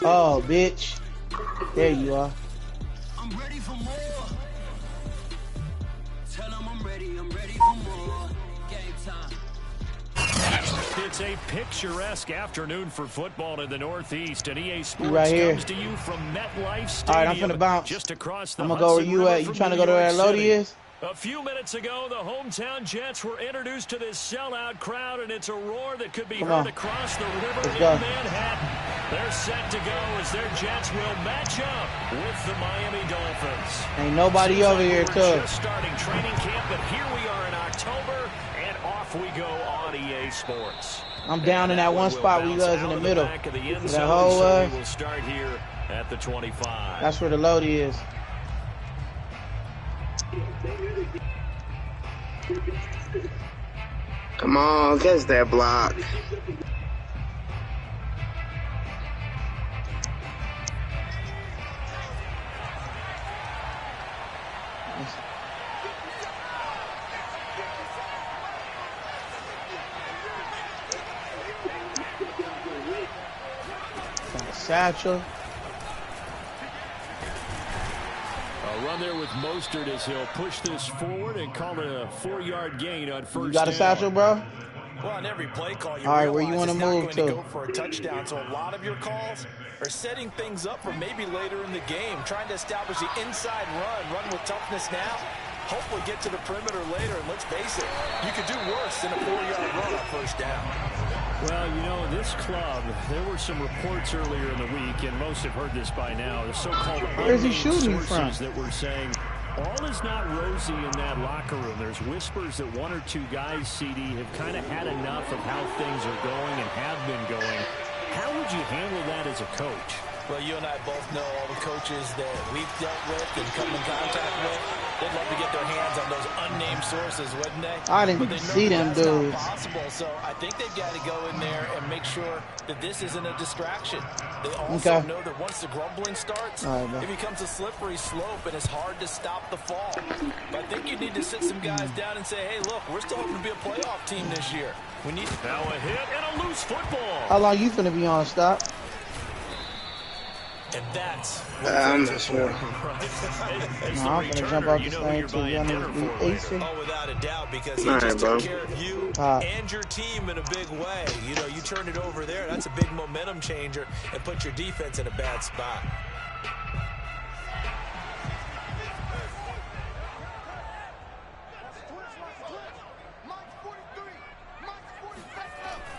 Oh, bitch. There you are. I'm ready for more. Tell them I'm ready for more. Game time. It's a picturesque afternoon for football in the Northeast, and EA Sports right comes to you from MetLife Stadium. All right, I'm finna bounce. Just across the I'm gonna go where you at. You trying to go to where Lodi is? A few minutes ago, the hometown Jets were introduced to this sellout crowd, and it's a roar that could be heard across the river in Manhattan. They're set to go as their Jets will match up with the Miami Dolphins. Ain't nobody over here, too. Just starting training camp, but here we are in October, and off we go on EA Sports. I'm down in that one spot where you guys in the middle. That whole we will start here at the 25. That's where the Lodi is. Come on, catch that block. Satchel. A run there with Mostert as he'll push this forward and call it a 4-yard gain on first. You got a satchel, bro? Well, on every play call, you all right, where you want to move to? Go for a touchdown. So a lot of your calls are setting things up for maybe later in the game, trying to establish the inside run with toughness now. Hopefully get to the perimeter later, and let's face it, you could do worse than a 4-yard run on first down. Well, you know, this club, there were some reports earlier in the week, and most have heard this by now, the so-called unnamed sources that were saying all is not rosy in that locker room. There's whispers that one or two guys, CD, have kind of had enough of how things are going and have been going. How would you handle that as a coach? Well, you and I both know all the coaches that we've dealt with and come in contact with. They'd love to get their hands on those unnamed sources, wouldn't they? I didn't see them dudes. Not possible, so I think they've got to go in there and make sure that this isn't a distraction. They also know that once the grumbling starts, it becomes a slippery slope, and it's hard to stop the fall. But I think you need to sit some guys down and say, hey, look, we're still hoping to be a playoff team this year. We need to... Now a hit and a loose football. How long you finna be on, Stop? And that's I'm not sure. I'm gonna jump off this thing to young AC. Oh, without a doubt, because he just took care of you and your team in a big way. You know, you turn it over there, that's a big momentum changer, and put your defense in a bad spot.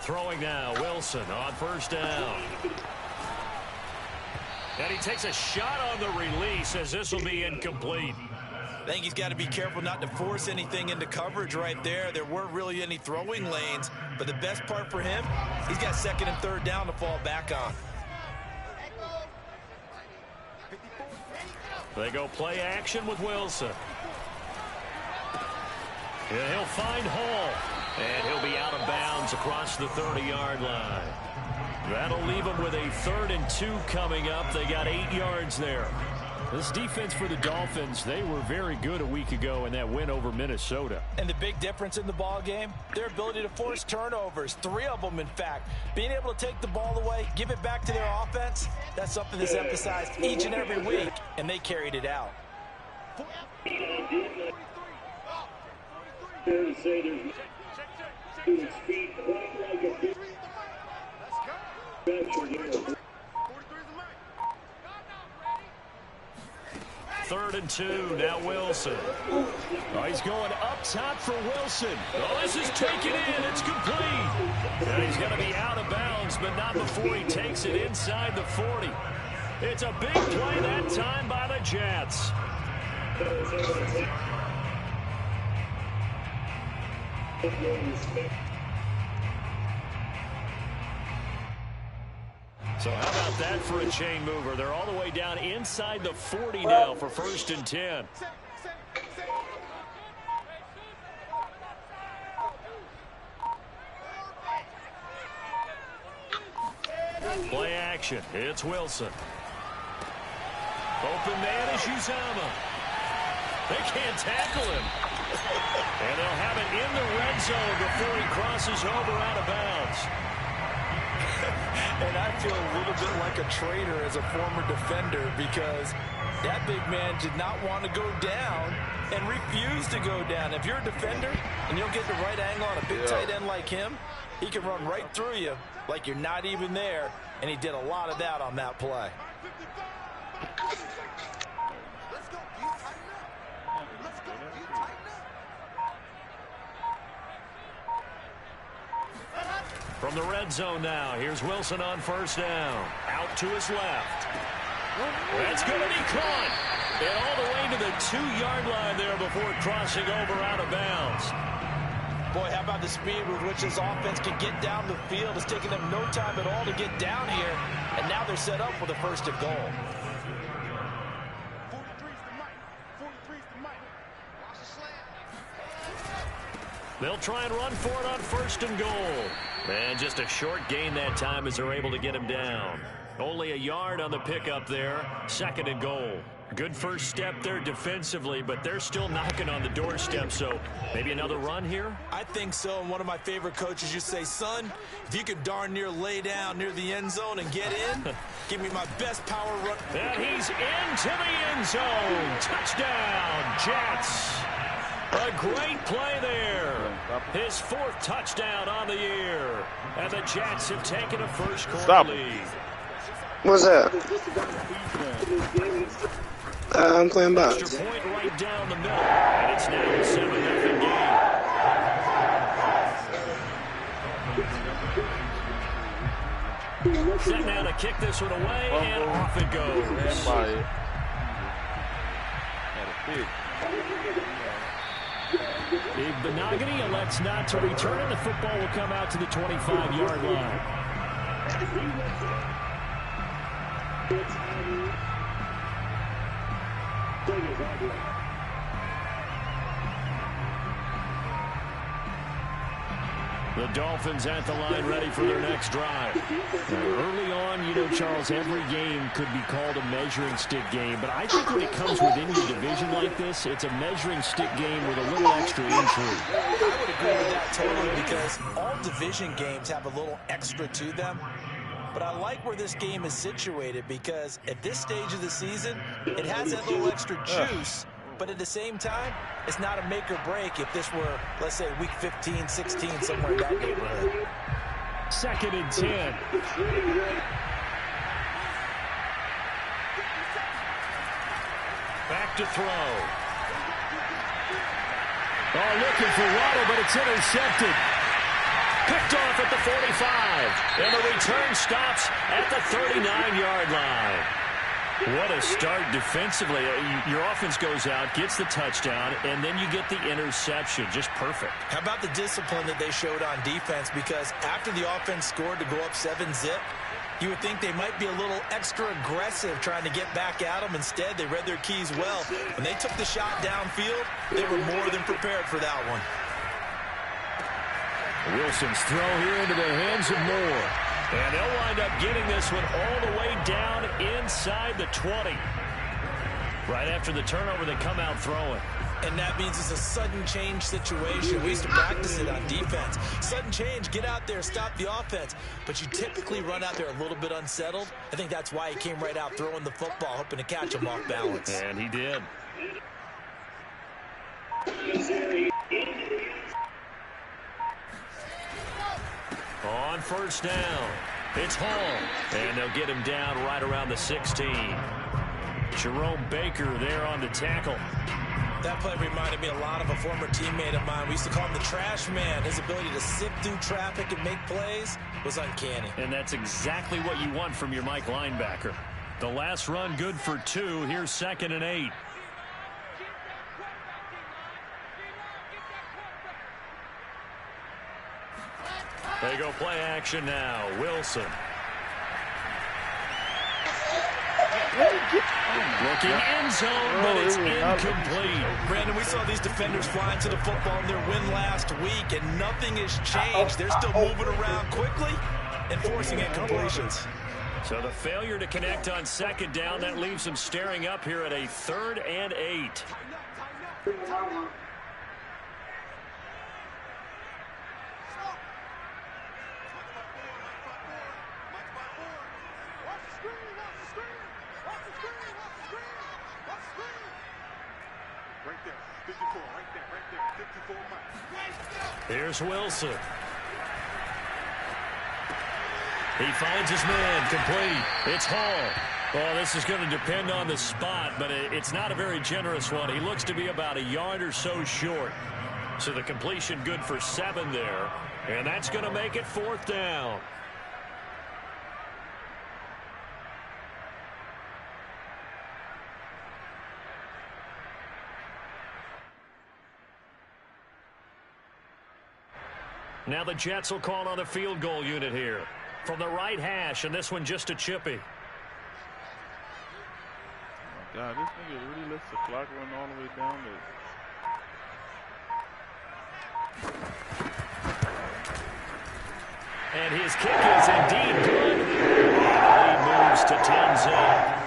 Throwing now, Wilson on first down. And he takes a shot on the release as this will be incomplete. I think he's got to be careful not to force anything into coverage right there. There weren't really any throwing lanes, but the best part for him, he's got second and third down to fall back on. They go play action with Wilson. And he'll find Hall. And he'll be out of bounds across the 30-yard line. That'll leave them with a 3rd and 2 coming up. They got 8 yards there. This defense for the Dolphins, they were very good a week ago in that win over Minnesota. And the big difference in the ball game, their ability to force turnovers, 3 of them, in fact. Being able to take the ball away, give it back to their offense, that's something that's emphasized each and every week, and they carried it out. Third and 2, now Wilson. Oh, he's going up top for Wilson. Oh, this is taken in. It's complete. And he's going to be out of bounds, but not before he takes it inside the 40. It's a big play that time by the Jets. So how about that for a chain mover? They're all the way down inside the 40 now for 1st and 10. Play action. It's Wilson. Open man is Uzama. They can't tackle him. And they'll have it in the red zone before he crosses over out of bounds. And And I feel a little bit like a traitor as a former defender because that big man did not want to go down and refused to go down. If you're a defender and you don't get the right angle on a big tight end like him, he can run right through you like you're not even there, and he did a lot of that on that play. From the red zone now, here's Wilson on first down. Out to his left. That's going to be caught. And all the way to the 2-yard line there before crossing over out of bounds. Boy, how about the speed with which this offense can get down the field? It's taken them no time at all to get down here. And now they're set up for the first and goal. They'll try and run for it on first and goal. And just a short gain that time as they're able to get him down. Only a yard on the pickup there. Second and goal. Good first step there defensively, but they're still knocking on the doorstep, so maybe another run here? I think so, and one of my favorite coaches used to say, son, if you can darn near lay down near the end zone and get in, give me my best power run. And he's into the end zone. Touchdown, Jets. A great play there. His 4th touchdown on the year. And the Jets have taken a first quarter lead. What's up? I'm playing box. Extra point right down the middle. And it's now a 7-0 game. Set now to kick this one away, and off it goes. Big Benogany elects not to return, and the football will come out to the 25-yard line. The Dolphins at the line ready for their next drive. Now, early on, you know, Charles, every game could be called a measuring stick game, but I think when it comes within your division like this, it's a measuring stick game with a little extra intrigue. I would agree with that totally because all division games have a little extra to them. But I like where this game is situated because at this stage of the season, it has that little extra juice. But at the same time, it's not a make or break if this were, let's say, week 15, 16, somewhere in that neighborhood. 2nd and 10. Back to throw. Oh, looking for Waddle, but it's intercepted. Picked off at the 45. And the return stops at the 39-yard line. What a start defensively. Your offense goes out, gets the touchdown, and then you get the interception. Just perfect. How about the discipline that they showed on defense? Because after the offense scored to go up 7-zip, you would think they might be a little extra aggressive trying to get back at them. Instead, they read their keys well. When they took the shot downfield, they were more than prepared for that one. Wilson's throw here into the hands of Moore. And they'll wind up getting this one all the way down inside the 20. Right after the turnover, they come out throwing. And that means it's a sudden change situation. We used to practice it on defense. Sudden change, get out there, stop the offense. But you typically run out there a little bit unsettled. I think that's why he came right out throwing the football, hoping to catch him off balance. And he did. On first down, it's Hall, and they'll get him down right around the 16. Jerome Baker there on the tackle. That play reminded me a lot of a former teammate of mine. We used to call him the trash man. His ability to sift through traffic and make plays was uncanny. And that's exactly what you want from your Mike linebacker. The last run good for 2. Here's 2nd and 8. They go play action now. Wilson. Looking end zone, but it's incomplete. Brandon, we saw these defenders flying to the football in their win last week, and nothing has changed. They're still moving around quickly and forcing incompletions. So the failure to connect on 2nd down, that leaves them staring up here at a 3rd and 8. Here's Wilson. He finds his man, complete. It's Hall. Well, this is going to depend on the spot, but it's not a very generous one. He looks to be about a yard or so short. So the completion good for 7 there, and that's going to make it 4th down. Now the Jets will call on the field goal unit here. From the right hash, and this one just a chippy. Oh God, this nigga really lets the clock run all the way down there. And his kick is indeed good. And he moves to 10-0.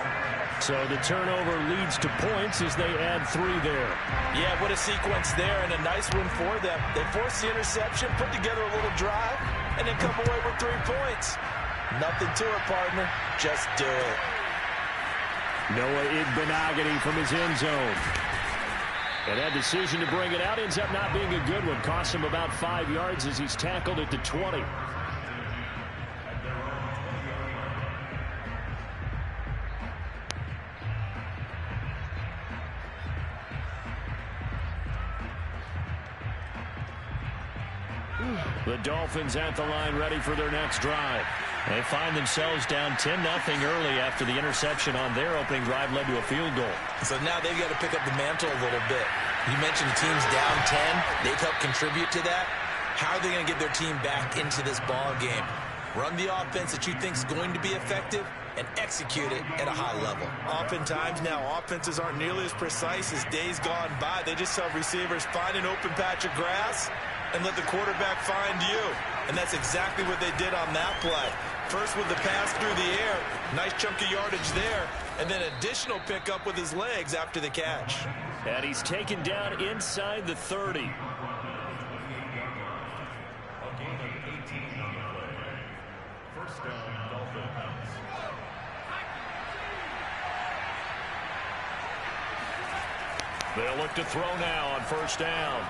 So the turnover leads to points as they add 3 there. Yeah, what a sequence there, and a nice one for them. They forced the interception, put together a little drive, and then come away with 3 points. Nothing to it, partner. Just do it. Noah Igbenogany from his end zone. And that decision to bring it out ends up not being a good one. Costs him about 5 yards as he's tackled at the 20. The Dolphins at the line ready for their next drive. They find themselves down 10-0 early after the interception on their opening drive led to a field goal. So now they've got to pick up the mantle a little bit. You mentioned the team's down 10. They've helped contribute to that. How are they going to get their team back into this ball game? Run the offense that you think is going to be effective and execute it at a high level. Oftentimes now, offenses aren't nearly as precise as days gone by. They just have receivers find an open patch of grass and let the quarterback find you. And that's exactly what they did on that play. First with the pass through the air, nice chunk of yardage there, and then additional pickup with his legs after the catch. And he's taken down inside the 30. First down, Dolphins. They'll look to throw now on first down.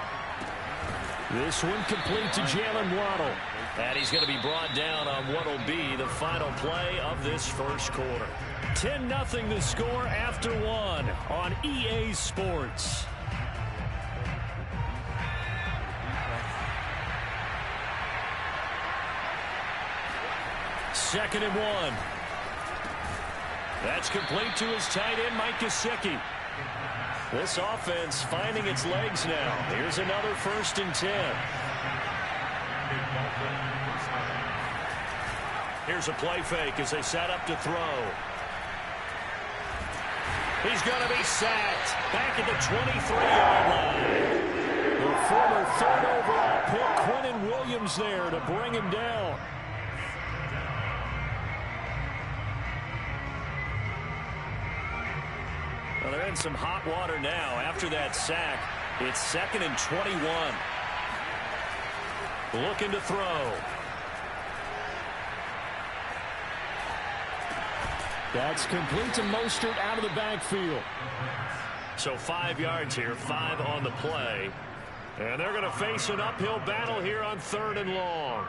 This one complete to Jalen Waddle. And he's going to be brought down on what will be the final play of this first quarter. 10-0 the score after 1 on EA Sports. Second and 1. That's complete to his tight end, Mike Gesicki. This offense finding its legs now. Here's another 1st and 10. Here's a play fake as they set up to throw. He's going to be sacked back at the 23-yard line. The former 3rd overall pick, Quentin Williams, there to bring him down. Well, they're in some hot water now. After that sack, it's 2nd and 21. Looking to throw. That's complete to Mostert out of the backfield. So 5 yards here, 5 on the play. And they're going to face an uphill battle here on 3rd and long.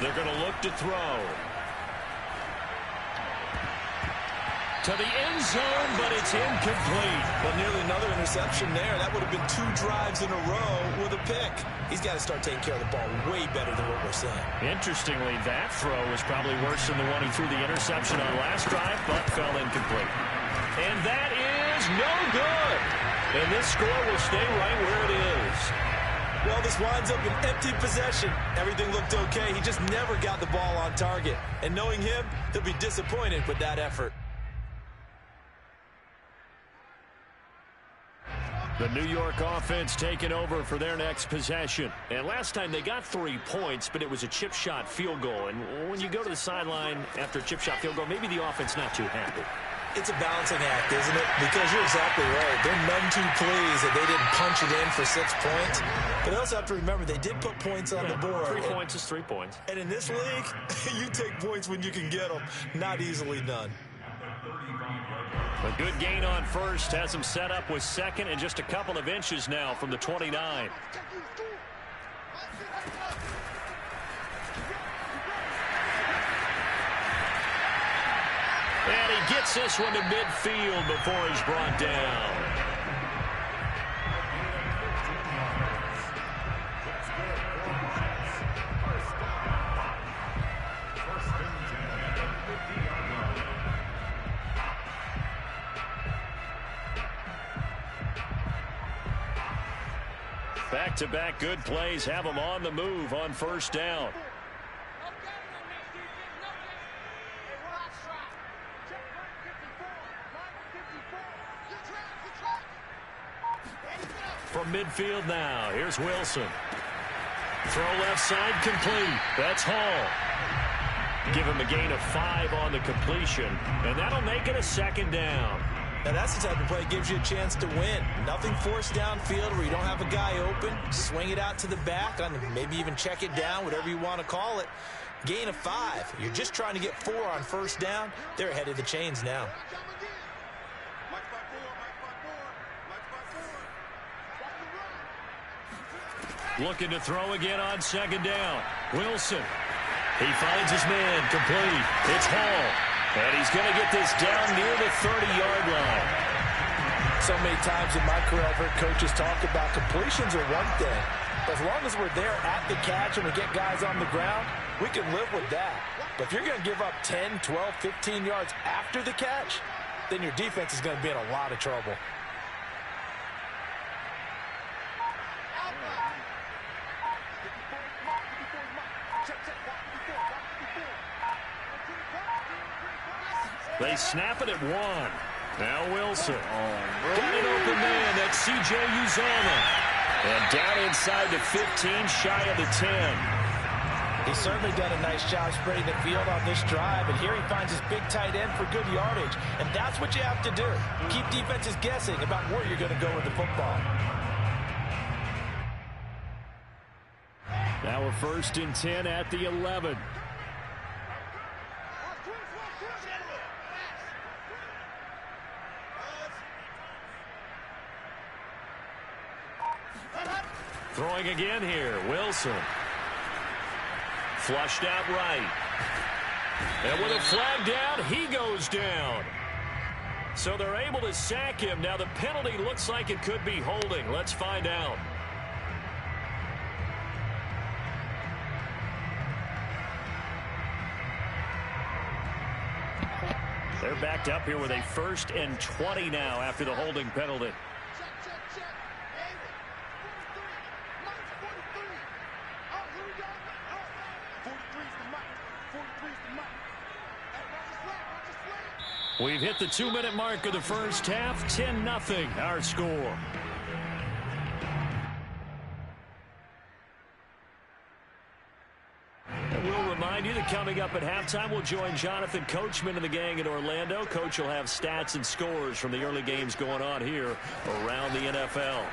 They're going to look to throw. To the end zone, but it's incomplete. Well, nearly another interception there. That would have been 2 drives in a row with a pick. He's got to start taking care of the ball way better than what we're seeing. Interestingly, that throw was probably worse than the one he threw the interception on last drive, but fell incomplete. And that is no good. And this score will stay right where it is. Well, this winds up an empty possession. Everything looked okay. He just never got the ball on target. And knowing him, he'll be disappointed with that effort. The New York offense taking over for their next possession. And last time they got 3 points, but it was a chip shot field goal. And when you go to the sideline after a chip shot field goal, maybe the offense not too happy. It's a balancing act, isn't it? Because you're exactly right. They're none too pleased that they didn't punch it in for 6 points. But they also have to remember they did put points on the board. 3 points is 3 points. And in this league, you take points when you can get them. Not easily done. A good gain on first has him set up with second and just a couple of inches now from the 29. And he gets this one to midfield before he's brought down. Back-to-back good plays have him on the move on first down. From midfield now, here's Wilson. Throw left side complete. That's Hall. Give him a gain of 5 on the completion, and that'll make it a second down. Now that's the type of play that gives you a chance to win. Nothing forced downfield where you don't have a guy open. Swing it out to the back, maybe even check it down, whatever you want to call it. Gain of 5. You're just trying to get 4 on first down. They're ahead of the chains now. Looking to throw again on second down. Wilson. He finds his man complete. It's Hall. And he's going to get this down near the 30-yard line. So many times in my career I've heard coaches talk about completions are one thing. As long as we're there at the catch and we get guys on the ground, we can live with that. But if you're going to give up 10, 12, 15 yards after the catch, then your defense is going to be in a lot of trouble. They snap it at 1. Now Wilson. Got an open man. That's C.J. Uzomah. And down inside the 15, shy of the 10. He's certainly done a nice job spreading the field on this drive. And here he finds his big tight end for good yardage. And that's what you have to do. Keep defenses guessing about where you're going to go with the football. Now a 1st and 10 at the 11. Throwing again here, Wilson. Flushed out right. And with a flag down, he goes down. So they're able to sack him. Now the penalty looks like it could be holding. Let's find out. They're backed up here with a 1st and 20 now after the holding penalty. We've hit the 2-minute mark of the first half. 10-0 our score. And we'll remind you that coming up at halftime, we'll join Jonathan Coachman and the gang in Orlando. Coach will have stats and scores from the early games going on here around the NFL.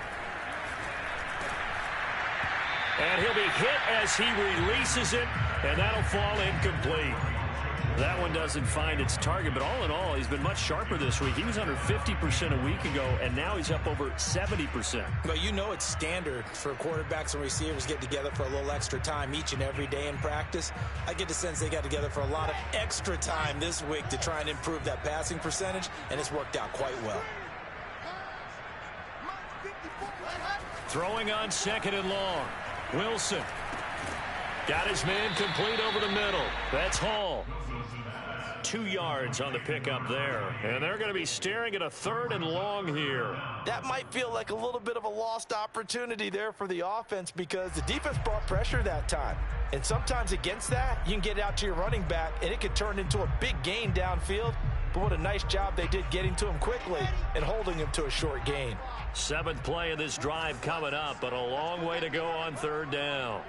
And he'll be hit as he releases it, and that'll fall incomplete. That one doesn't find its target, but all in all, he's been much sharper this week. He was under 50% a week ago, and now he's up over 70%. But you know it's standard for quarterbacks and receivers get together for a little extra time each and every day in practice. I get the sense they got together for a lot of extra time this week to try and improve that passing percentage, and it's worked out quite well. Throwing on 2nd and long. Wilson. Got his man complete over the middle. That's Hall. 2 yards on the pickup there. And they're going to be staring at a 3rd and long here. That might feel like a little bit of a lost opportunity there for the offense because the defense brought pressure that time. And sometimes against that, you can get out to your running back, and it could turn into a big gain downfield. But what a nice job they did getting to him quickly and holding him to a short gain. 7th play of this drive coming up, but a long way to go on 3rd down.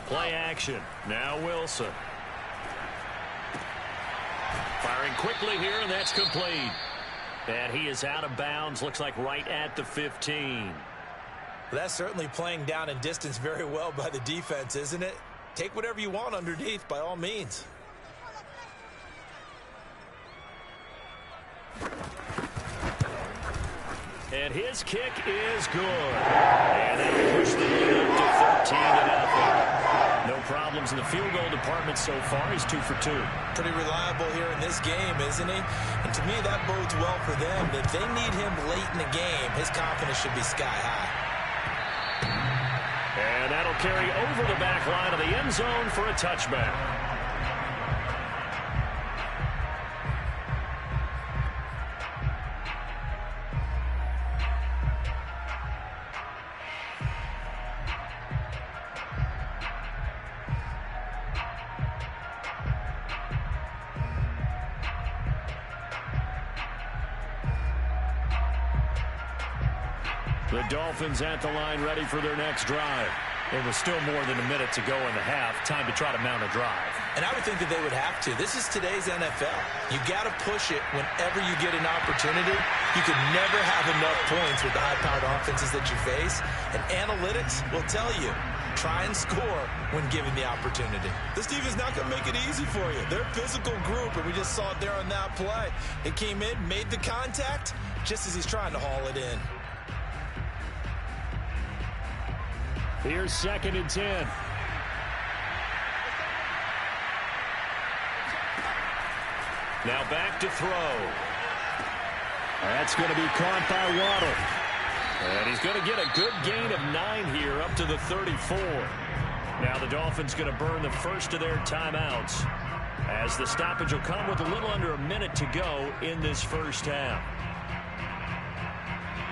Play action. Now Wilson. Firing quickly here, and that's complete. And he is out of bounds. Looks like right at the 15. That's certainly playing down and distance very well by the defense, isn't it? Take whatever you want underneath, by all means. And his kick is good. And that'll push the lead up to 13-0. No problems in the field goal department so far. He's 2 for 2. Pretty reliable here in this game, isn't he? And to me, that bodes well for them. If they need him late in the game, his confidence should be sky high. And that'll carry over the back line of the end zone for a touchback. The Dolphins at the line ready for their next drive. There was still more than a minute to go in the half. Time to try to mount a drive. And I would think that they would have to. This is today's NFL. You got to push it whenever you get an opportunity. You could never have enough points with the high-powered offenses that you face. And analytics will tell you, try and score when given the opportunity. This defense is not going to make it easy for you. They're a physical group, and we just saw it there on that play. It came in, made the contact, just as he's trying to haul it in. Here's 2nd and 10. Now back to throw. That's going to be caught by Waddle. And he's going to get a good gain of 9 here up to the 34. Now the Dolphins going to burn the first of their timeouts as the stoppage will come with a little under a minute to go in this first half.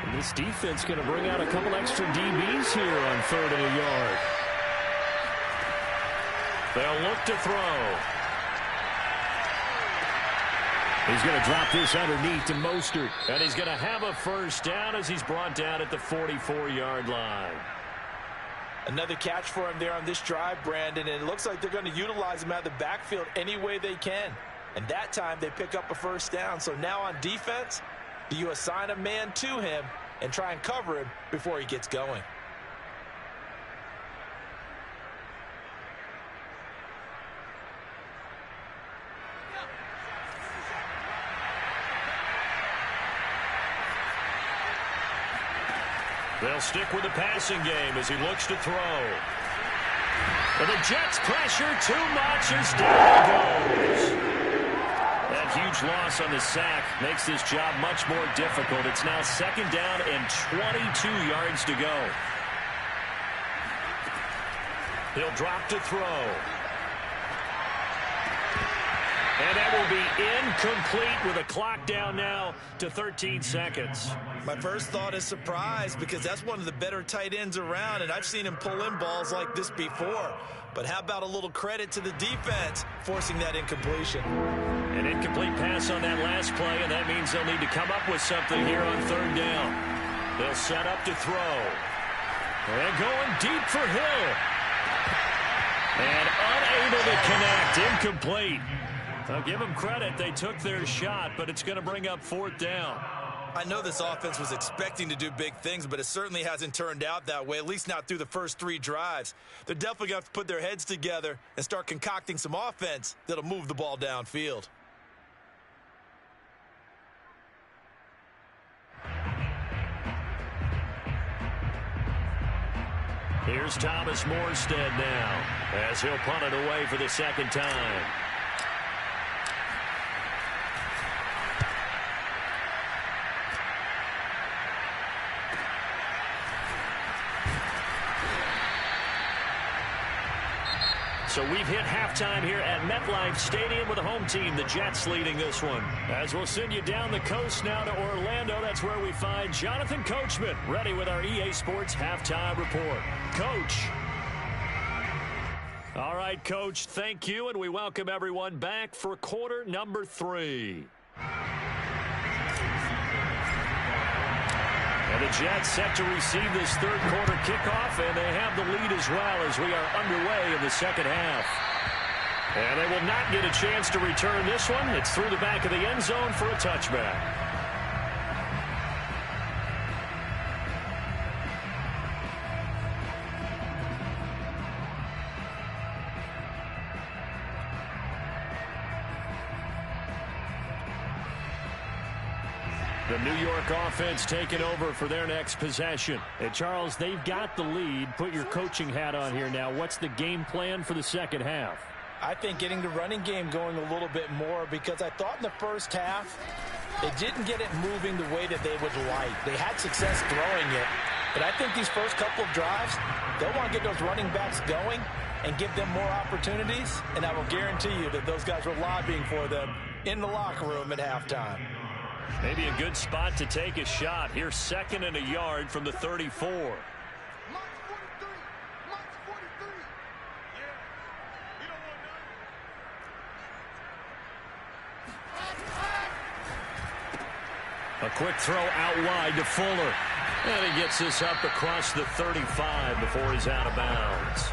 And this defense going to bring out a couple extra DBs here on 3rd and a yard. They'll look to throw. He's going to drop this underneath to Mostert. And he's going to have a first down as he's brought down at the 44-yard line. Another catch for him there on this drive, Brandon. And it looks like they're going to utilize him out of the backfield any way they can. And that time they pick up a first down. So now on defense, do you assign a man to him and try and cover him before he gets going? They'll stick with the passing game as he looks to throw. And the Jets pressure too much as down he goes. That huge loss on the sack makes this job much more difficult. It's now 2nd down and 22 yards to go. He'll drop to throw. And that will be incomplete with a clock down now to 13 seconds. My first thought is surprise because that's one of the better tight ends around, and I've seen him pull in balls like this before. But how about a little credit to the defense forcing that incompletion? An incomplete pass on that last play, and that means they'll need to come up with something here on 3rd down. They'll set up to throw. And going deep for Hill. And unable to connect. Incomplete. I'll give them credit. They took their shot, but it's going to bring up 4th down. I know this offense was expecting to do big things, but it certainly hasn't turned out that way, at least not through the first 3 drives. They're definitely going to have to put their heads together and start concocting some offense that'll move the ball downfield. Here's Thomas Morstead now as he'll punt it away for the 2nd time. So we've hit halftime here at MetLife Stadium with the home team, the Jets, leading this one. As we'll send you down the coast now to Orlando, that's where we find Jonathan Coachman, ready with our EA Sports Halftime Report. Coach. All right, Coach, thank you, and we welcome everyone back for quarter number 3. And the Jets set to receive this third quarter kickoff, and they have the lead as well as we are underway in the second half. And they will not get a chance to return this one. It's through the back of the end zone for a touchback. The New York offense taking over for their next possession. And Charles, they've got the lead. Put your coaching hat on here now. What's the game plan for the second half? I think getting the running game going a little bit more, because I thought in the first half they didn't get it moving the way that they would like. They had success throwing it, but I think these first couple of drives, they'll want to get those running backs going and give them more opportunities, and I will guarantee you that those guys were lobbying for them in the locker room at halftime. Maybe a good spot to take a shot. Here's 2nd and a yard from the 34. A quick throw out wide to Fuller. And he gets this up across the 35 before he's out of bounds.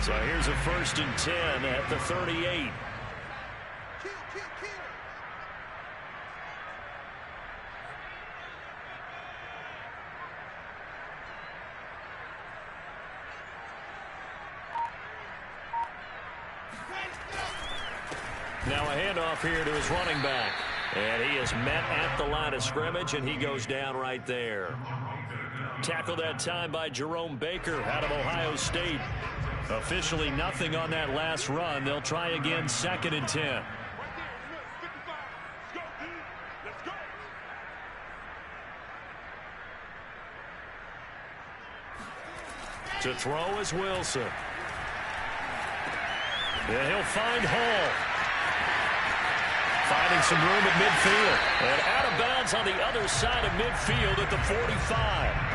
So here's a 1st and 10 at the 38. Now a handoff here to his running back. And he is met at the line of scrimmage, and he goes down right there. Tackled that time by Jerome Baker out of Ohio State. Officially nothing on that last run. They'll try again, 2nd and 10. To throw is Wilson. And he'll find Hall. Finding some room at midfield. And out of bounds on the other side of midfield at the 45.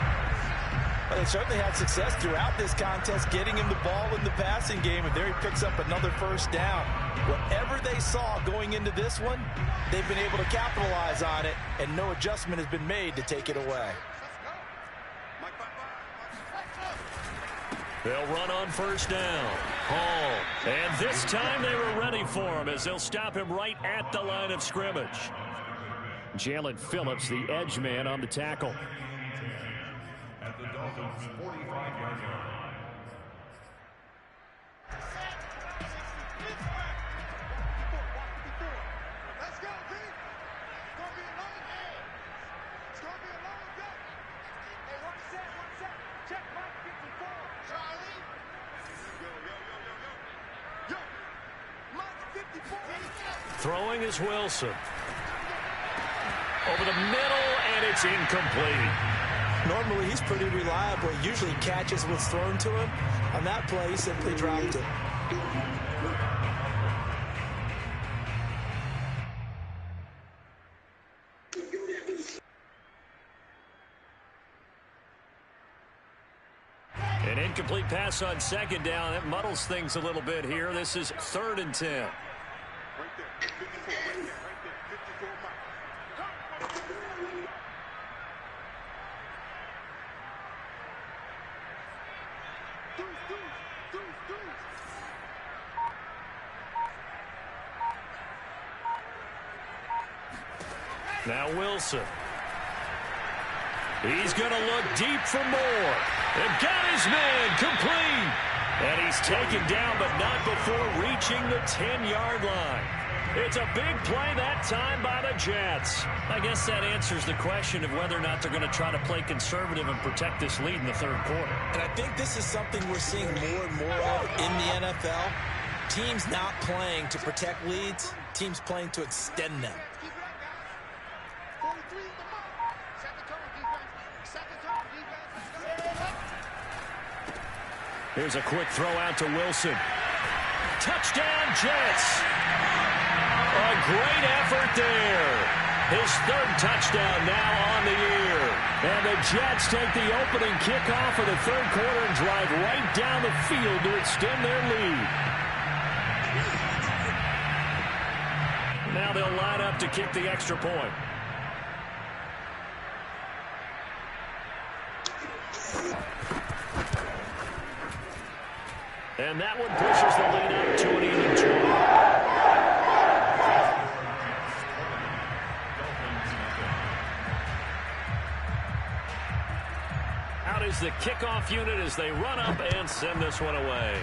Well, they certainly had success throughout this contest, getting him the ball in the passing game, and there he picks up another 1st down. Whatever they saw going into this one, they've been able to capitalize on it, and no adjustment has been made to take it away. They'll run on 1st down. Hall. And this time they were ready for him as they'll stop him right at the line of scrimmage. Jalen Phillips, the edge man, on the tackle. At the Dolphins' 45-yard line. Let's go, D. It's going to be a long day. It's going to be a long day. Hey, one set. Check Mike 54. Charlie. Yo. Mike 54. Throwing is Wilson. Over the middle, and it's incomplete. Normally, he's pretty reliable. He usually catches what's thrown to him. On that play, he simply dropped it. An incomplete pass on 2nd down. That muddles things a little bit here. This is 3rd and 10. Right there. 54. Right there. 54 Mike. Now Wilson. He's going to look deep for more. And got his man complete. And he's taken down, but not before reaching the 10-yard line. It's a big play that time by the Jets. I guess that answers the question of whether or not they're going to try to play conservative and protect this lead in the 3rd quarter. And I think this is something we're seeing more and more of in the NFL. Teams not playing to protect leads, teams playing to extend them. Here's a quick throw out to Wilson. Touchdown, Jets. A great effort there. His 3rd touchdown now on the year. And the Jets take the opening kickoff of the 3rd quarter and drive right down the field to extend their lead. Now they'll line up to kick the extra point. And that one pushes the lead up to an even 20. Out is the kickoff unit as they run up and send this one away.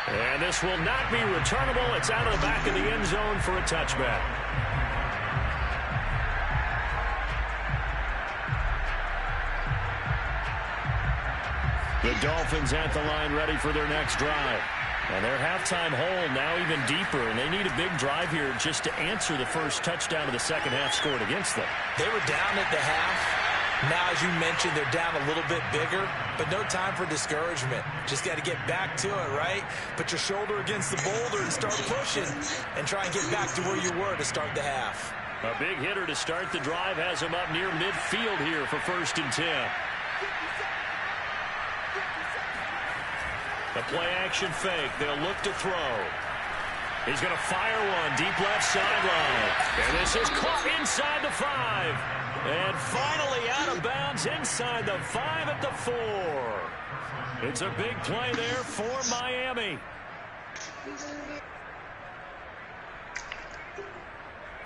And this will not be returnable. It's out of the back of the end zone for a touchback. The Dolphins at the line ready for their next drive. And their halftime hole now even deeper, and they need a big drive here just to answer the first touchdown of the second half scored against them. They were down at the half. Now, as you mentioned, they're down a little bit bigger, but no time for discouragement. Just got to get back to it, right? Put your shoulder against the boulder and start pushing and try and get back to where you were to start the half. A big hitter to start the drive has him up near midfield here for 1st and 10. The play-action fake. They'll look to throw. He's going to fire one deep left sideline. And this is caught inside the 5. And finally out of bounds inside the 5 at the 4. It's a big play there for Miami.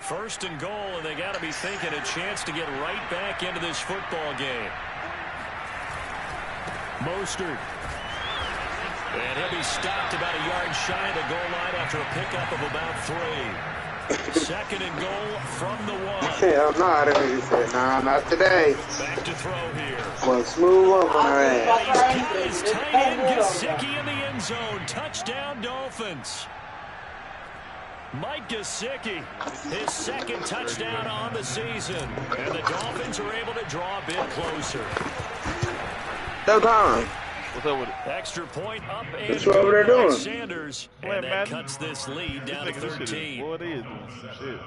First and goal, and they got to be thinking a chance to get right back into this football game. Mostert. And he'll be stopped about a yard shy of the goal line after a pickup of about 3. 2nd and goal from the 1. Hell no, I didn't say, nah, not today. Back to throw here. Well, smooth up on her ass. He's got his tight end Gesicki in the end zone. Touchdown, Dolphins. Mike Gesicki, his 2nd touchdown on the season. And the Dolphins are able to draw a bit closer. No time. What's up with it? Extra point up and That's what they're doing. Sanders. And that cuts this lead down to 13. Boy, they is doing some shit.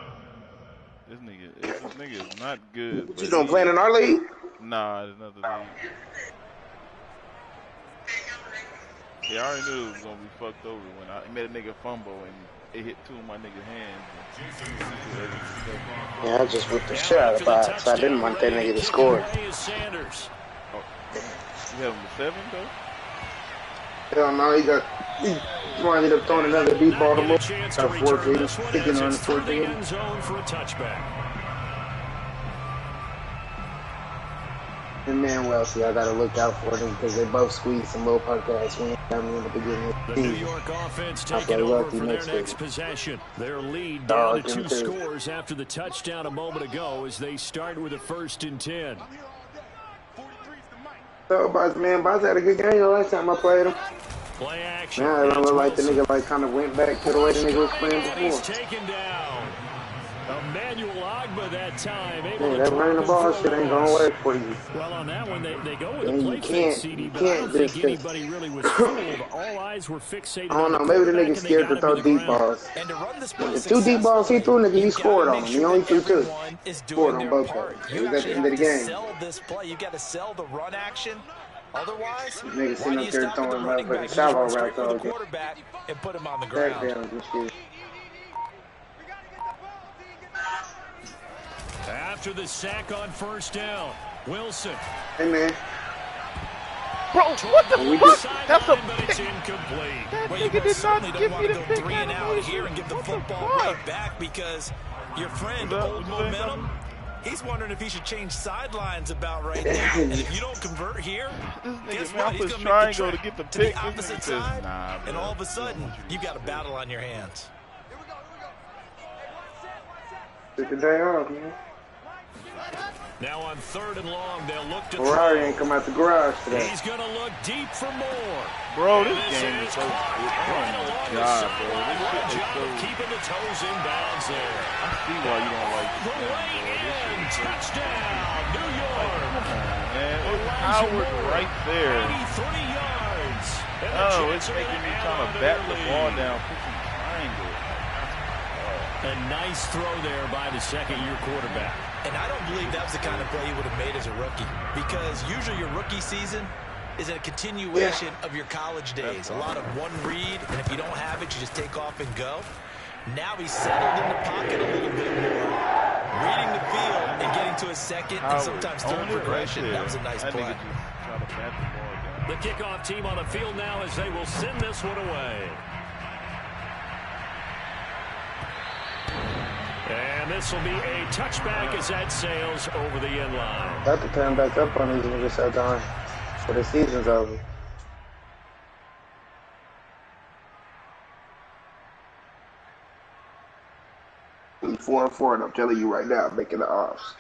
This nigga is not good. What you doing, playing in our league? Nah, it's another league. Yeah, I already knew it was gonna be fucked over when I made a nigga fumble and it hit 2 of my niggas' hands. Yeah, I just whipped the shit out of 5, so I didn't want that nigga to score. You have him to 7 though? Hell no, he ended up throwing another deep ball to him. Kicking on the 14. End zone for a touchback. And man, well, see, I gotta look out for them because they both squeezed some little punk ass win down in the beginning. The New York offense taking over for their next possession. Their lead down to 2 scores after the touchdown a moment ago as they start with a 1st and 10. So, man, Boss had a good game the last time I played him. Play action. Now it don't look like the nigga kind of went back to the way the nigga was playing before. He's taken down. Emmanuel Agba that time. Yeah, that running the ball shit ain't gonna work for you. Well, on that one, they go with a play fake, CD, but I don't think anybody really was fooled. All eyes were fixated. I don't know, maybe the nigga scared to throw deep balls. The 2 deep balls he threw, nigga, he scored on them. He only threw 2. Scored on both of them. It was at the end of the game. You got to sell the run action. Otherwise, nigga sitting up there throwing motherfucking shallow routes all day. Quarterback and put him on the ground. After the sack on 1st down, Wilson. Hey, man. Bro, what the fuck? That's a but it's incomplete. that nigga did not give me the pick three and out here and give the football right back because your friend, old momentum, he's wondering if he should change sidelines about right now. And if you don't convert here, guess what? He's going to make the trip to the opposite side, and all of a sudden, you got a battle on your hands. Took the day off, man. Now on 3rd and long, they'll look to Ferrari ain't come out the garage today. He's going to look deep for more. Bro, this game is so good. Right along the sideline. What a job of keeping the toes in bounds there. I see why you don't like The way in. Touchdown, New York. Man, Howard right there. 83 yards. Oh, it's making me trying to bat the ball down. Put some triangle. A nice throw there by the 2nd-year quarterback. And I don't believe that was the kind of play he would have made as a rookie. Because usually your rookie season, is a continuation of your college days. A lot of one read, and if you don't have it, you just take off and go. Now he's settled in the pocket a little bit more, reading the field and getting to his second and sometimes third progression. That was a nice play. The kickoff team on the field now as they will send this one away. And this will be a touchback as that sails over the end line. Got to turn back up on these niggas sometime for the season's over. He's 4-4, and I'm telling you right now, making the offs.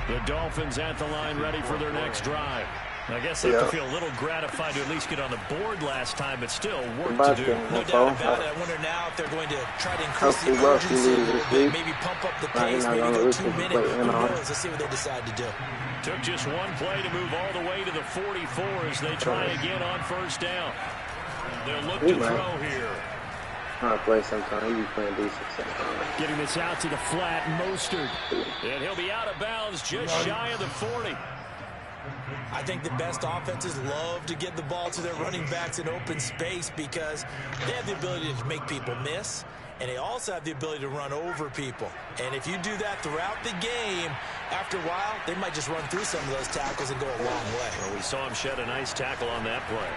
The Dolphins at the line ready for their next drive. I guess they have to feel a little gratified to at least get on the board last time, but still work to do. No doubt about it. I wonder now if they're going to try to increase the urgency a little bit, maybe pump up the pace, maybe go 2 minutes. Who knows? Let's see what they decide to do. Took just one play to move all the way to the 44 as they try again on first down. They'll look to throw here. I play sometimes. You playing decent sometimes. Getting this out to the flat, Mostert. And he'll be out of bounds just shy of the 40. I think the best offenses love to get the ball to their running backs in open space because they have the ability to make people miss, and they also have the ability to run over people. And if you do that throughout the game, after a while, they might just run through some of those tackles and go a long way. Well, we saw him shed a nice tackle on that play.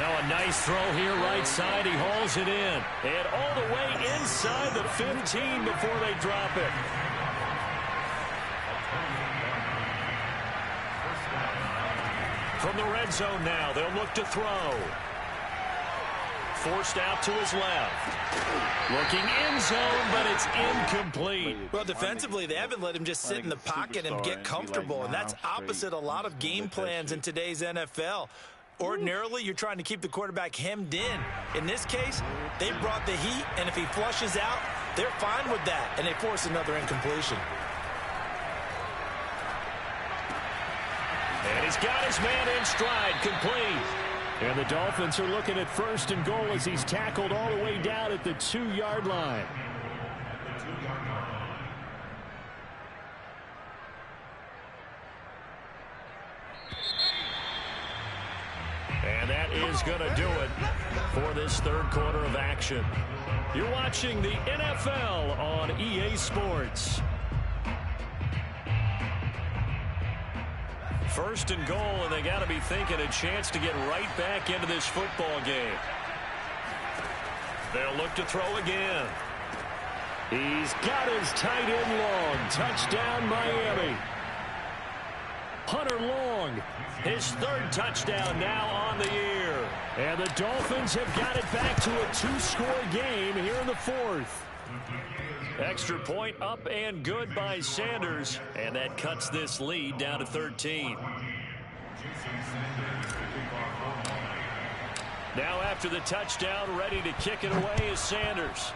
Now a nice throw here right side. He hauls it in. And all the way inside the 15 before they drop it. From the red zone now, they'll look to throw. Forced out to his left. Looking end zone, but it's incomplete. Well, defensively, they haven't let him just sit in the pocket and get comfortable, and that's opposite a lot of game plans in today's NFL. Ordinarily, you're trying to keep the quarterback hemmed in. In this case, they brought the heat, and if he flushes out, they're fine with that, and they force another incompletion. And he's got his man in stride, complete. And the Dolphins are looking at first and goal as he's tackled all the way down at the 2-yard line. And that is going to do it for this third quarter of action. You're watching the NFL on EA Sports. First and goal, and they got to be thinking a chance to get right back into this football game. They'll look to throw again. He's got his tight end long. Touchdown, Miami. Hunter Long, his third touchdown now on the year. And the Dolphins have got it back to a 2-score game here in the fourth. Extra point up and good by Sanders, and that cuts this lead down to 13. Now after the touchdown, ready to kick it away is Sanders.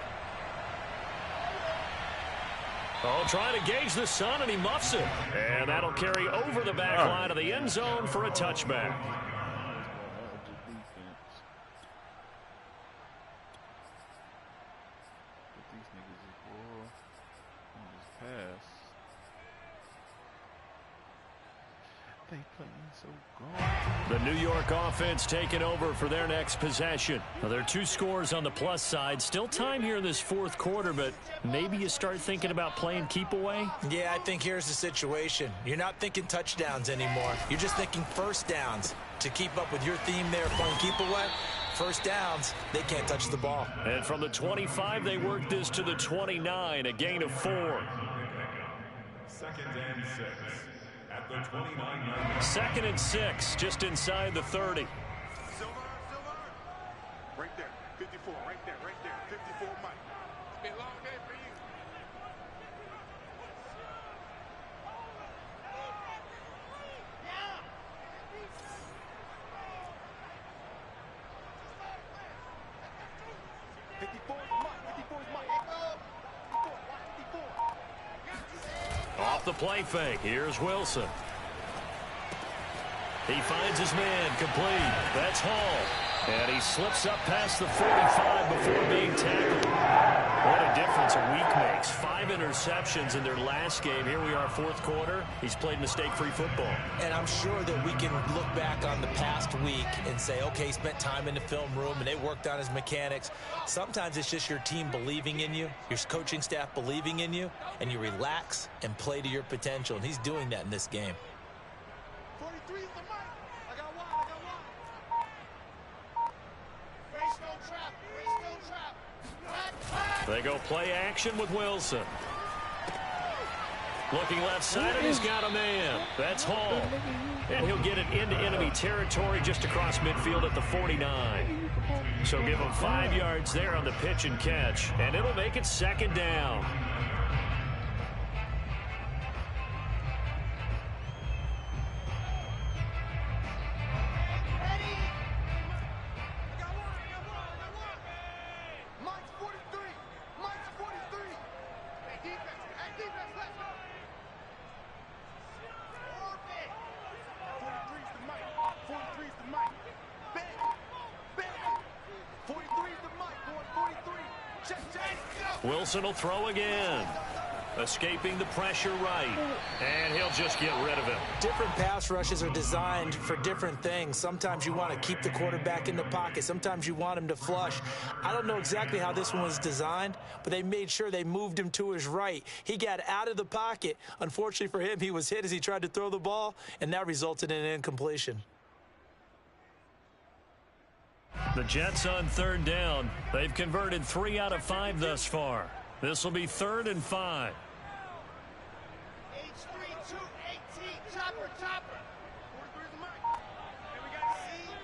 Oh, trying to gauge the sun, and he muffs it. And that'll carry over the back line of the end zone for a touchback. The New York offense taking over for their next possession. Now, there are 2 scores on the plus side. Still time here in this fourth quarter, but maybe you start thinking about playing keep away? Yeah, I think here's the situation. You're not thinking touchdowns anymore. You're just thinking first downs. To keep up with your theme there, playing keep away, first downs, they can't touch the ball. And from the 25, they work this to the 29, a gain of 4. 2nd and 6. At the 29-yard. 2nd and 6, just inside the 30. Silver. Right there. 54. Right there. 54 Mike. It's been a long day for you. Off the play fake, here's Wilson. He finds his man, complete. That's Hall. And he slips up past the 45 before being tackled. What a difference a week makes. 5 interceptions in their last game. Here we are, fourth quarter. He's played mistake-free football. And I'm sure that we can look back on the past week and say, okay, he spent time in the film room and they worked on his mechanics. Sometimes it's just your team believing in you, your coaching staff believing in you, and you relax and play to your potential. And he's doing that in this game. 43 is the mic. I got one. Face no trap. They go play action with Wilson. Looking left side, and he's got a man. That's Hall. And he'll get it into enemy territory just across midfield at the 49. So give him 5 yards there on the pitch and catch, and it'll make it second down. Wilson will throw again. Escaping the pressure right. And he'll just get rid of him. Different pass rushes are designed for different things. Sometimes you want to keep the quarterback in the pocket. Sometimes you want him to flush. I don't know exactly how this one was designed, but they made sure they moved him to his right. He got out of the pocket. Unfortunately for him, he was hit as he tried to throw the ball, and that resulted in an incompletion. The Jets on third down. They've converted 3 out of 5 thus far. This will be 3rd and 5. H3218 chopper. 43 is the mic. And we got C6.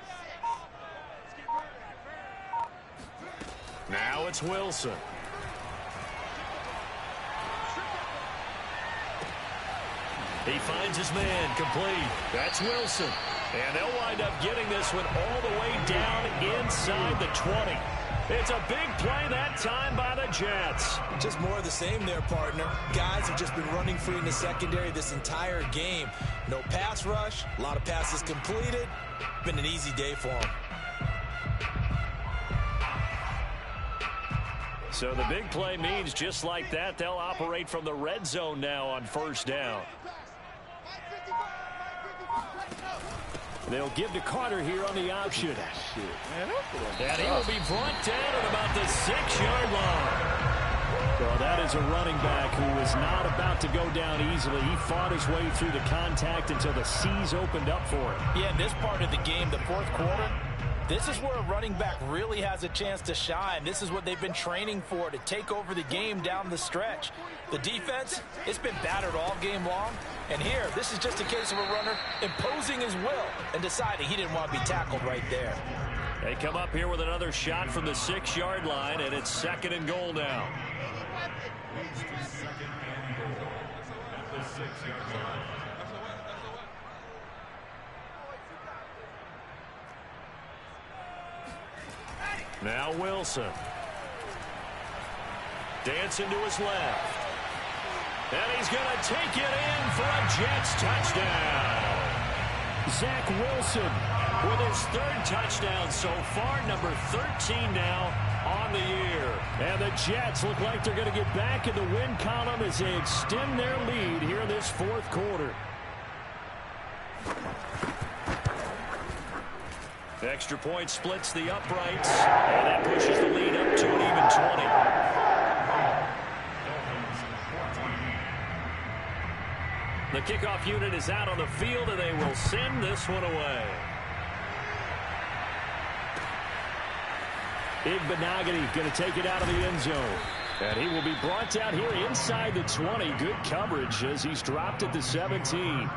Let's get ready. Now it's Wilson. He finds his man complete. That's Wilson. And they'll wind up getting this one all the way down inside the 20. It's a big play that time by the Jets. Just more of the same there, partner. Guys have just been running free in the secondary this entire game. No pass rush, a lot of passes completed. Been an easy day for them. So the big play means just like that, they'll operate from the red zone now on first down. They'll give to Carter here on the option. And he will be brought down at about the 6-yard line. Well, that is a running back who is not about to go down easily. He fought his way through the contact until the C's opened up for him. Yeah, this part of the game, the fourth quarter, this is where a running back really has a chance to shine. This is what they've been training for, to take over the game down the stretch. The defense, it's been battered all game long. And here, this is just a case of a runner imposing his will and deciding he didn't want to be tackled right there. They come up here with another shot from the 6-yard line, and it's 2nd and goal now. Now Wilson. Dancing to his left. And he's going to take it in for a Jets touchdown. Zach Wilson with his 3rd touchdown so far, number 13 now on the year. And the Jets look like they're going to get back in the win column as they extend their lead here in this fourth quarter. Extra point splits the uprights, and that pushes the lead up to an even 20. The kickoff unit is out on the field, and they will send this one away. Igbenogany going to take it out of the end zone. And he will be brought down here inside the 20. Good coverage as he's dropped at the 17.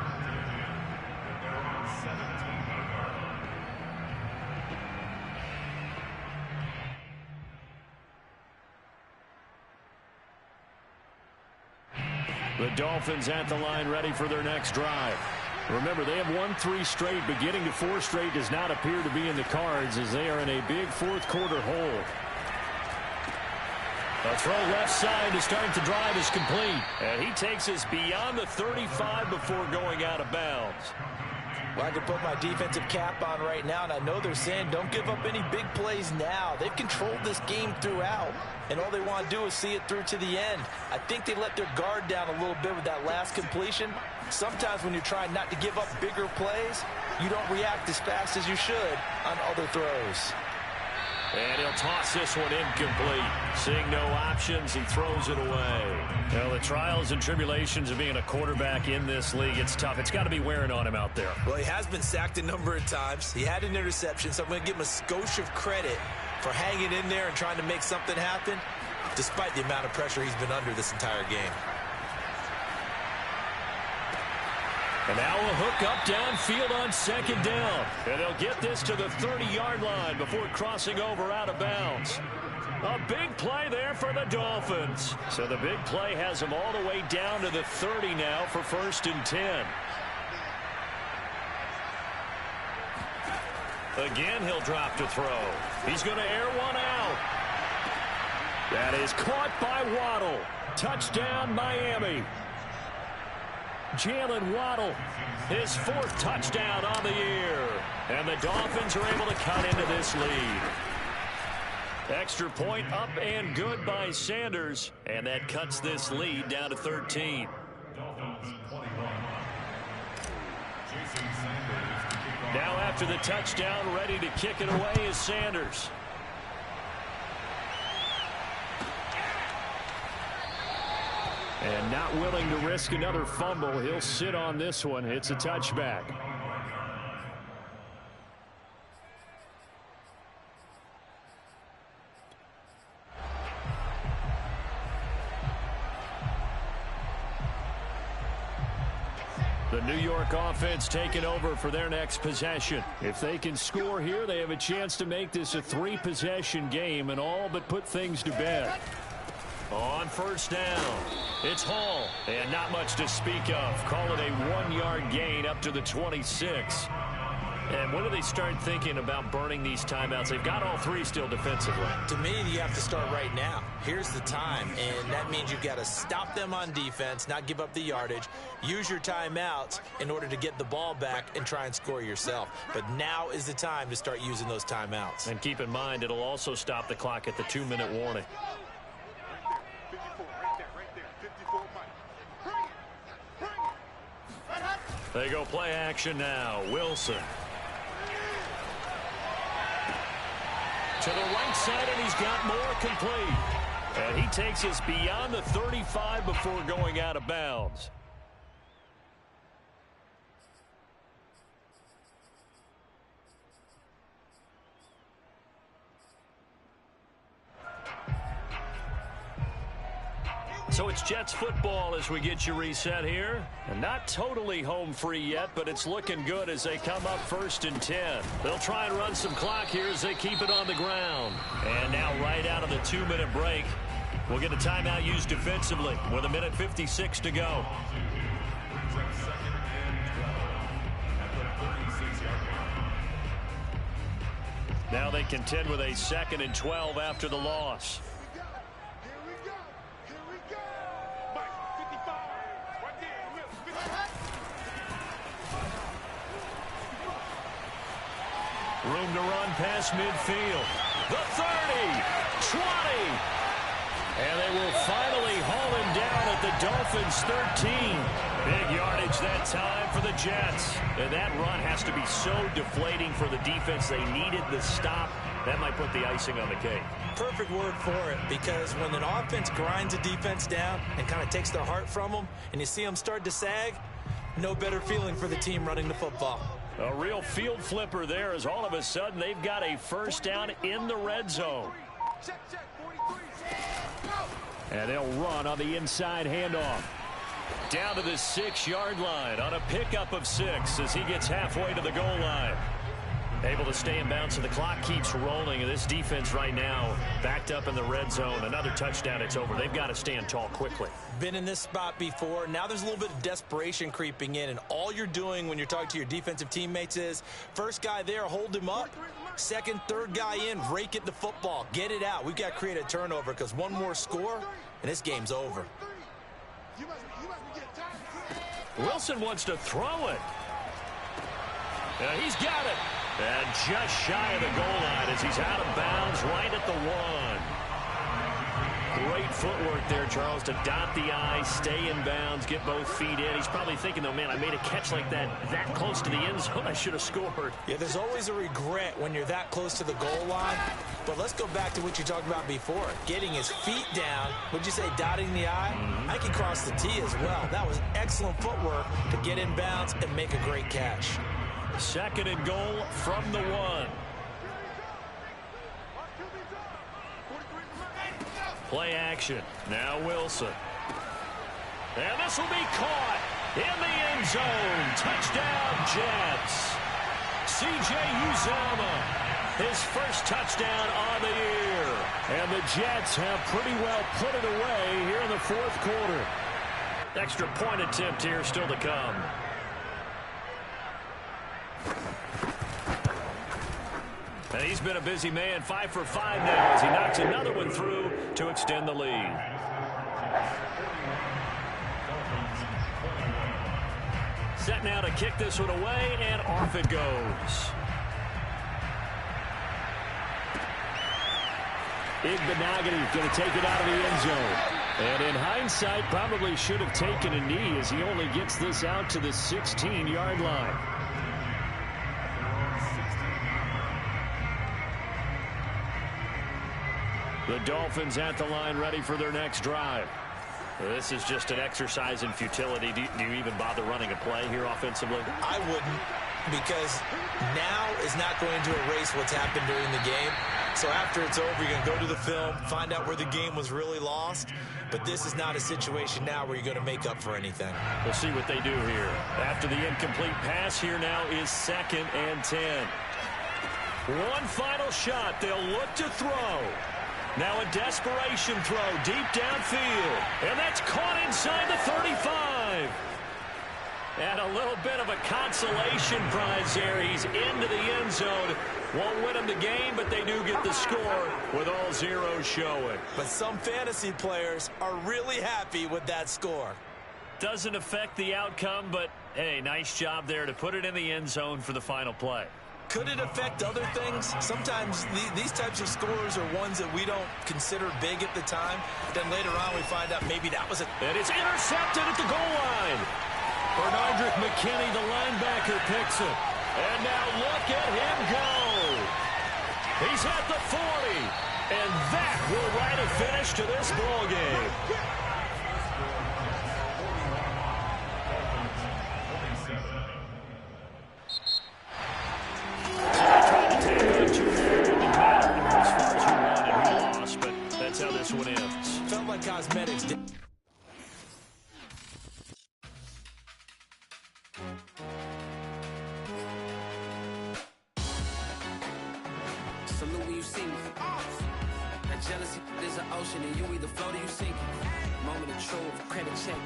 The Dolphins at the line ready for their next drive. Remember, they have won 3 straight, but getting to 4 straight does not appear to be in the cards as they are in a big fourth quarter hole. A throw left side to start the drive is complete. And he takes us beyond the 35 before going out of bounds. Well, I can put my defensive cap on right now, and I know they're saying don't give up any big plays now. They've controlled this game throughout, and all they want to do is see it through to the end. I think they let their guard down a little bit with that last completion. Sometimes when you're trying not to give up bigger plays, you don't react as fast as you should on other throws. And he'll toss this one incomplete. Seeing no options, he throws it away. Well, the trials and tribulations of being a quarterback in this league, it's tough. It's got to be wearing on him out there. Well, he has been sacked a number of times. He had an interception, so I'm going to give him a skosh of credit for hanging in there and trying to make something happen, despite the amount of pressure he's been under this entire game. And now a hook up downfield on second down. And they'll get this to the 30-yard line before crossing over out of bounds. A big play there for the Dolphins. So the big play has them all the way down to the 30 now for 1st and 10. Again, he'll drop to throw. He's going to air one out. That is caught by Waddle. Touchdown, Miami. Jalen Waddle, his 4th touchdown on the year. And the Dolphins are able to cut into this lead. Extra point up and good by Sanders. And that cuts this lead down to 13. Now after the touchdown, ready to kick it away is Sanders. And not willing to risk another fumble. He'll sit on this one. It's a touchback. The New York offense taking over for their next possession. If they can score here, they have a chance to make this a 3-possession game and all but put things to bed. On 1st down, it's Hall, and not much to speak of. Call it a 1-yard gain up to the 26. And when do they start thinking about burning these timeouts? They've got all 3 still defensively. To me, you have to start right now. Here's the time, and that means you've got to stop them on defense, not give up the yardage, use your timeouts in order to get the ball back and try and score yourself. But now is the time to start using those timeouts. And keep in mind, it'll also stop the clock at the 2-minute warning. They go play action now. Wilson. To the right side, and he's got more complete. And he takes us beyond the 35 before going out of bounds. So it's Jets football as we get you reset here. And not totally home free yet, but it's looking good as they come up 1st and 10. They'll try and run some clock here as they keep it on the ground. And now right out of the 2-minute break, we'll get a timeout used defensively with 1:56 to go. Now they contend with a 2nd and 12 after the loss. Room to run past midfield. The 30, 20. And they will finally haul him down at the Dolphins' 13. Big yardage that time for the Jets. And that run has to be so deflating for the defense. They needed the stop. That might put the icing on the cake. Perfect word for it, because when an offense grinds a defense down and kind of takes their heart from them, and you see them start to sag, no better feeling for the team running the football. A real field flipper there, as all of a sudden they've got a 1st down in the red zone. And they'll run on the inside handoff. Down to the 6-yard line on a pickup of 6 as he gets halfway to the goal line. Able to stay in bounds, so the clock keeps rolling. And this defense right now backed up in the red zone. Another touchdown, it's over. They've got to stand tall quickly. Been in this spot before. Now there's a little bit of desperation creeping in, and all you're doing when you're talking to your defensive teammates is first guy there, hold him up. Second, third guy in, rake it the football. Get it out. We've got to create a turnover because one more score, and this game's over. Wilson wants to throw it. He's got it. And just shy of the goal line as he's out of bounds right at the 1. Great footwork there, Charles, to dot the I, stay in bounds, get both feet in. He's probably thinking, though, man, I made a catch like that close to the end zone. I should have scored. Yeah, there's always a regret when you're that close to the goal line. But let's go back to what you talked about before. Getting his feet down. Would you say dotting the I? I think he crossed the T as well. That was excellent footwork to get in bounds and make a great catch. Second and goal from the 1. Play action. Now Wilson. And this will be caught in the end zone. Touchdown, Jets. C.J. Uzomah, his first touchdown on the year. And the Jets have pretty well put it away here in the fourth quarter. Extra point attempt here still to come. And he's been a busy man, 5 for 5 now as he knocks another one through to extend the lead. Set now to kick this one away, and off it goes. Igbenogany going to take it out of the end zone. And in hindsight, probably should have taken a knee as he only gets this out to the 16-yard line. The Dolphins at the line ready for their next drive. This is just an exercise in futility. Do you even bother running a play here offensively? I wouldn't, because now is not going to erase what's happened during the game. So after it's over, you're going to go to the film, find out where the game was really lost. But this is not a situation now where you're going to make up for anything. We'll see what they do here. After the incomplete pass, here now is 2nd and 10. One final shot. They'll look to throw. Now a desperation throw deep downfield. And that's caught inside the 35. And a little bit of a consolation prize there. He's into the end zone. Won't win them the game, but they do get the score with all zeros showing. But some fantasy players are really happy with that score. Doesn't affect the outcome, but, hey, nice job there to put it in the end zone for the final play. Could it affect other things? Sometimes these types of scores are ones that we don't consider big at the time. Then later on we find out maybe that was a... And it's intercepted at the goal line. Bernardrick McKinney, the linebacker, picks it. And now look at him go. He's at the 40. And that will write a finish to this ball game. That's how this one ends. Felt like cosmetics did. Salute when you see me. That jealousy is an ocean, and you either float or you sink. Moment of truth, credit check.